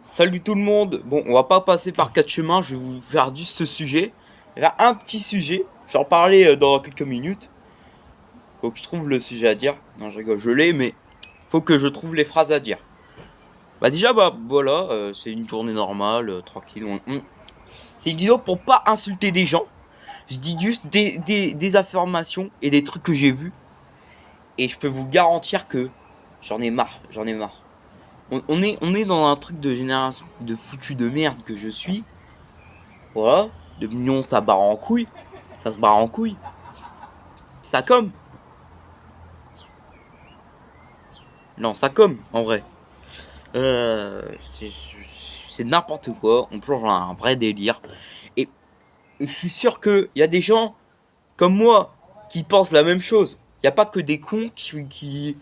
Salut tout le monde. Bon, on va pas passer par quatre chemins, je vais vous faire juste ce sujet. Il y a un petit sujet, je vais en parler dans quelques minutes. Faut que je trouve le sujet à dire. Non, je rigole, je l'ai, mais faut que je trouve les phrases à dire. Bah déjà, bah voilà, c'est une journée normale, tranquille. C'est une vidéo pour pas insulter des gens. Je dis juste des affirmations et des trucs que j'ai vus. Et je peux vous garantir que j'en ai marre, j'en ai marre. On est dans un truc de génération de foutu de merde que je suis. Voilà, de millions ça barre en couille. Ça se barre en couille. Ça comme. Non, ça comme, en vrai. Euh, c'est c'est n'importe quoi. On plonge dans un vrai délire. Et je suis sûr qu'il y a des gens comme moi qui pensent la même chose. Il n'y a pas que des cons qui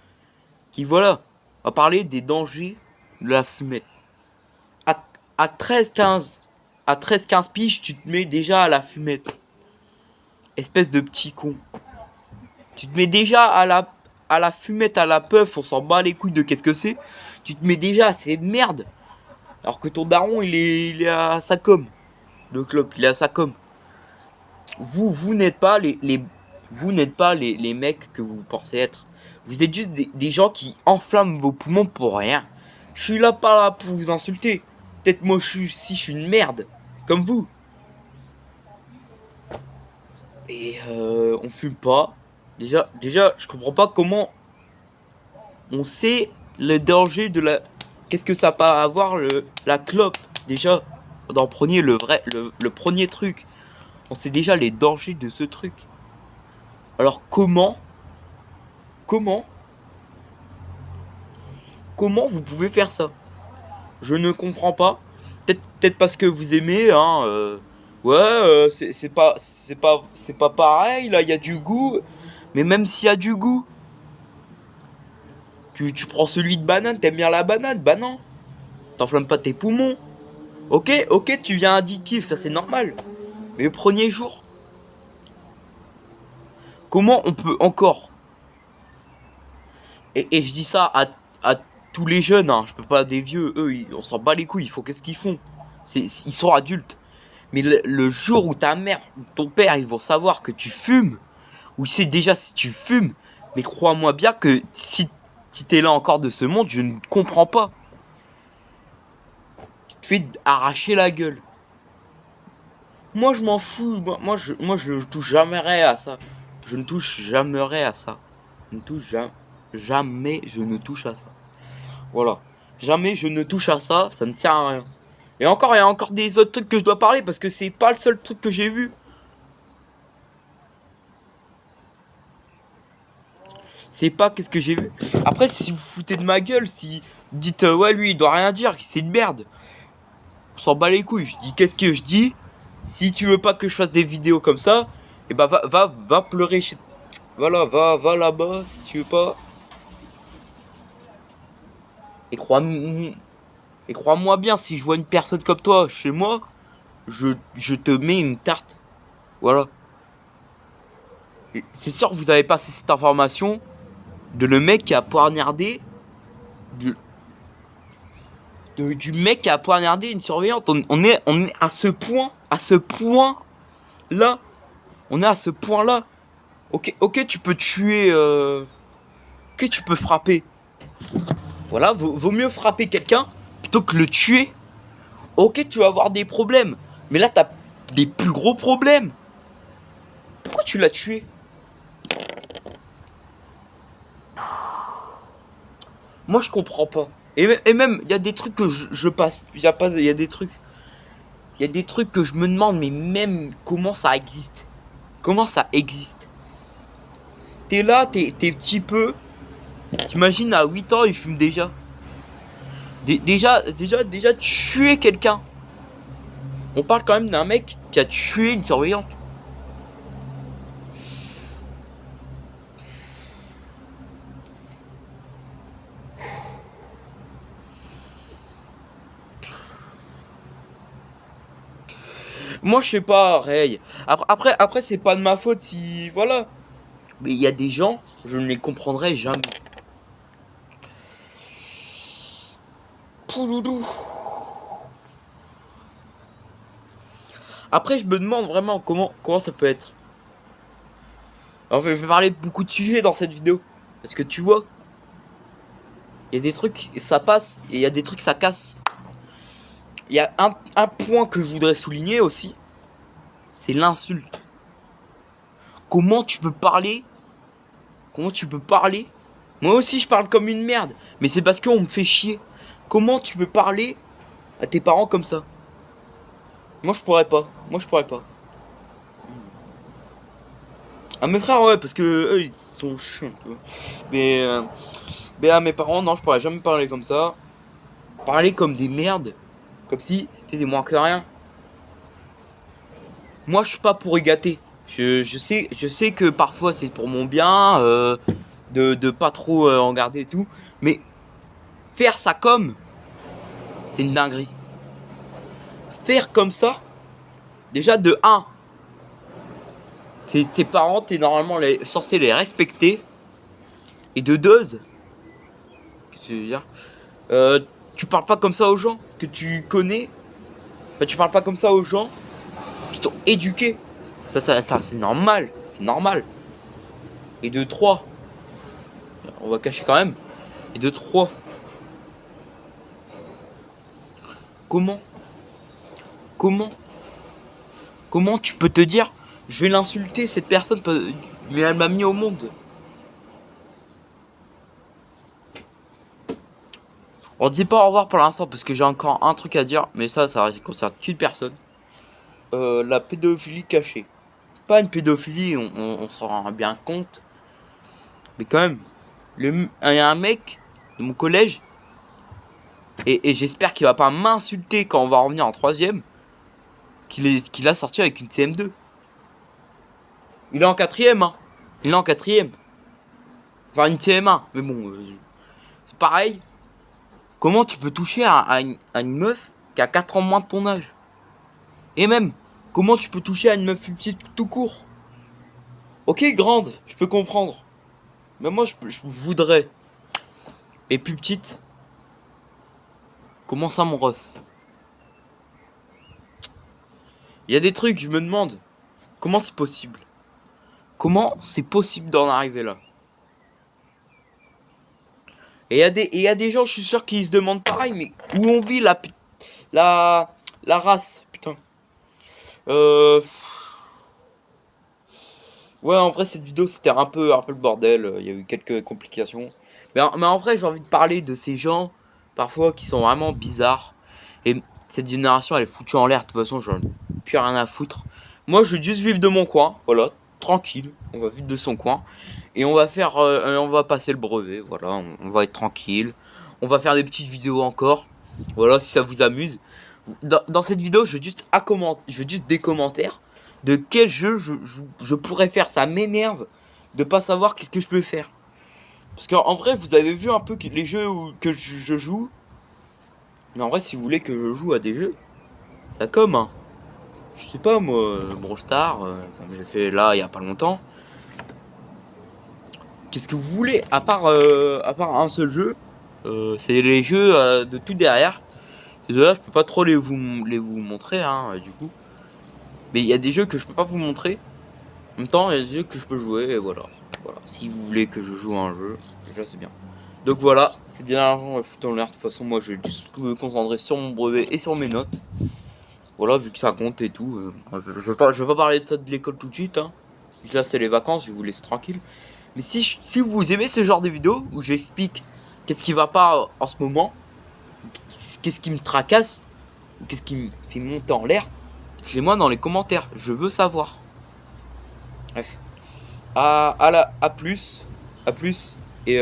voilà. On va parler des dangers de la fumette. À, à 13-15 à 13-15 piges, tu te mets déjà à la fumette. Espèce de petit con. Tu te mets déjà à la fumette, à la puff, on s'en bat les couilles de qu'est-ce que c'est. Tu te mets déjà à ces merdes. Alors que ton daron, il est à sa com. Le club, il est à sa com. Vous n'êtes pas vous n'êtes pas les mecs que vous pensez être. Vous êtes juste des gens qui enflamment vos poumons pour rien. Je suis là pas là pour vous insulter. Peut-être moi je suis une merde. Comme vous. Et on fume pas. Déjà, je comprends pas comment on sait le danger de la. Qu'est-ce que ça peut avoir la clope. Déjà, dans premier le premier truc. On sait déjà les dangers de ce truc. Alors comment, comment vous pouvez faire ça? Je ne comprends pas. Peut-être parce que vous aimez, hein. Ouais, c'est pas pareil. Là, il y a du goût. Mais même s'il y a du goût, tu prends celui de banane. T'aimes bien la banane? Bah non. T'enflammes pas tes poumons. Ok, tu viens addictif, ça c'est normal. Mais le premier jour, comment on peut encore. Et je dis ça à tous les jeunes, hein. Je peux pas des vieux, eux, on s'en bat les couilles. Il faut qu'est-ce qu'ils font? Ils sont adultes. Mais le jour où ta mère ou ton père, ils vont savoir que tu fumes, ou c'est déjà si tu fumes, mais crois-moi bien que si t'es là encore de ce monde, je ne comprends pas. Tu te fais arracher la gueule. Moi, je m'en fous. Moi, je touche jamais à ça. Je ne touche jamais à ça. Je ne touche jamais, je ne touche à ça. Voilà. Jamais je ne touche à ça, ça ne sert à rien. Et encore, il y a encore des autres trucs que je dois parler parce que c'est pas le seul truc que j'ai vu. C'est pas qu'est-ce que j'ai vu. Après, si vous foutez de ma gueule, si vous dites ouais, lui il doit rien dire, c'est une merde. On s'en bat les couilles. Je dis qu'est-ce que je dis. Si tu veux pas que je fasse des vidéos comme ça, et bah va pleurer chez. Voilà, va là-bas si tu veux pas. Et crois-moi bien, si je vois une personne comme toi chez moi, je te mets une tarte. Voilà. C'est sûr que vous avez passé cette information de le mec qui a poignardé. Du, du mec qui a poignardé une surveillante. On est à ce point. À ce point là. On est à ce point là. Ok, tu peux tuer. Ok, tu peux frapper. Voilà, vaut mieux frapper quelqu'un plutôt que le tuer. Ok, tu vas avoir des problèmes. Mais là, t'as des plus gros problèmes. Pourquoi tu l'as tué? Moi, je comprends pas. Et même, il y a des trucs que je passe. Il y a des trucs. Il y a des trucs que je me demande, mais même comment ça existe. Comment ça existe? T'es là, t'es petit peu. T'imagines, à 8 ans, il fume déjà. Déjà, tuer quelqu'un. On parle quand même d'un mec qui a tué une surveillante. Moi, je sais pas, Ray. Après c'est pas de ma faute si. Voilà. Mais il y a des gens, je ne les comprendrai jamais. Pouloulou. Après, je me demande vraiment comment ça peut être. Alors, je vais parler de beaucoup de sujets dans cette vidéo. Parce que tu vois, il y a des trucs, ça passe, et il y a des trucs, ça casse. Il y a un point que je voudrais souligner aussi, c'est l'insulte. Comment tu peux parler? Comment tu peux parler? Moi aussi, je parle comme une merde, mais c'est parce qu'on me fait chier. Comment tu peux parler à tes parents comme ça? Moi, je pourrais pas. Moi, je pourrais pas. À mes frères, ouais, parce que eux, ils sont chiants, tu vois. Mais à mes parents, non, je pourrais jamais parler comme ça. Parler comme des merdes. Comme si c'était des moins que rien. Moi, je suis pas pour y gâter. Je sais que parfois c'est pour mon bien, de pas trop en garder et tout. Mais faire ça comme, c'est une dinguerie. Faire comme ça, déjà de 1, c'est tes parents, t'es normalement censé les respecter. Et de 2, qu'est-ce que je veux dire, tu parles pas comme ça aux gens que tu connais. Bah, tu parles pas comme ça aux gens qui t'ont éduqué. Ça c'est normal. C'est normal. Et de 3, on va cacher quand même. Et de 3, comment Comment Comment tu peux te dire, je vais l'insulter cette personne, mais elle m'a mis au monde. On dit pas au revoir pour l'instant parce que j'ai encore un truc à dire, mais ça concerne qu'une personne. La pédophilie cachée. Pas une pédophilie, on s'en rend bien compte. Mais quand même, il y a un mec de mon collège, et j'espère qu'il va pas m'insulter quand on va revenir en 3ème, qu'il a sorti avec une CM2. Il est en 4ème, hein. Il est en 4ème. Enfin, une CM1, mais bon, c'est pareil. Comment tu peux toucher à une meuf qui a 4 ans moins de ton âge? Et même, comment tu peux toucher à une meuf plus petite tout court? Ok, grande, je peux comprendre. Mais moi, je voudrais. Et plus petite? Comment ça, mon ref? Il y a des trucs, je me demande. Comment c'est possible? Comment c'est possible d'en arriver là? Et il y a des gens, je suis sûr, qui se demandent pareil, mais où on vit la race, putain. Ouais, en vrai, cette vidéo, c'était un peu le bordel. Il y a eu quelques complications. Mais en vrai, j'ai envie de parler de ces gens, parfois, qui sont vraiment bizarres. Et cette génération, elle est foutue en l'air. De toute façon, j'en ai plus rien à foutre. Moi, je veux juste vivre de mon coin. Voilà, tranquille. On va vivre de son coin. Et on va faire, on va passer le brevet. Voilà, on va être tranquille. On va faire des petites vidéos encore. Voilà, si ça vous amuse. Dans cette vidéo, je veux juste des commentaires de quel jeu je pourrais faire. Ça m'énerve de pas savoir qu'est-ce que je peux faire. Parce qu'en vrai, vous avez vu un peu les jeux que je joue. Mais en vrai, si vous voulez que je joue à des jeux, ça comme, hein. Je sais pas moi, Brawl Stars, comme j'ai fait là il y a pas longtemps. Qu'est-ce que vous voulez à part un seul jeu, c'est les jeux de tout derrière. Désolé, je peux pas trop vous montrer, hein, du coup. Mais il y a des jeux que je peux pas vous montrer. En même temps, il y a des jeux que je peux jouer, et voilà. Voilà, si vous voulez que je joue à un jeu, déjà c'est bien. Donc voilà, c'est dernièrement foutu en l'air. De toute façon, moi je vais juste me concentrer sur mon brevet et sur mes notes. Voilà, vu que ça compte et tout. Je veux pas parler de ça de l'école tout de suite, hein. Là, c'est les vacances, je vous laisse tranquille. Mais si vous aimez ce genre de vidéo où j'explique qu'est-ce qui va pas en ce moment, qu'est-ce qui me tracasse, ou qu'est-ce qui me fait monter en l'air, dites-moi dans les commentaires, je veux savoir. Bref. À plus. Et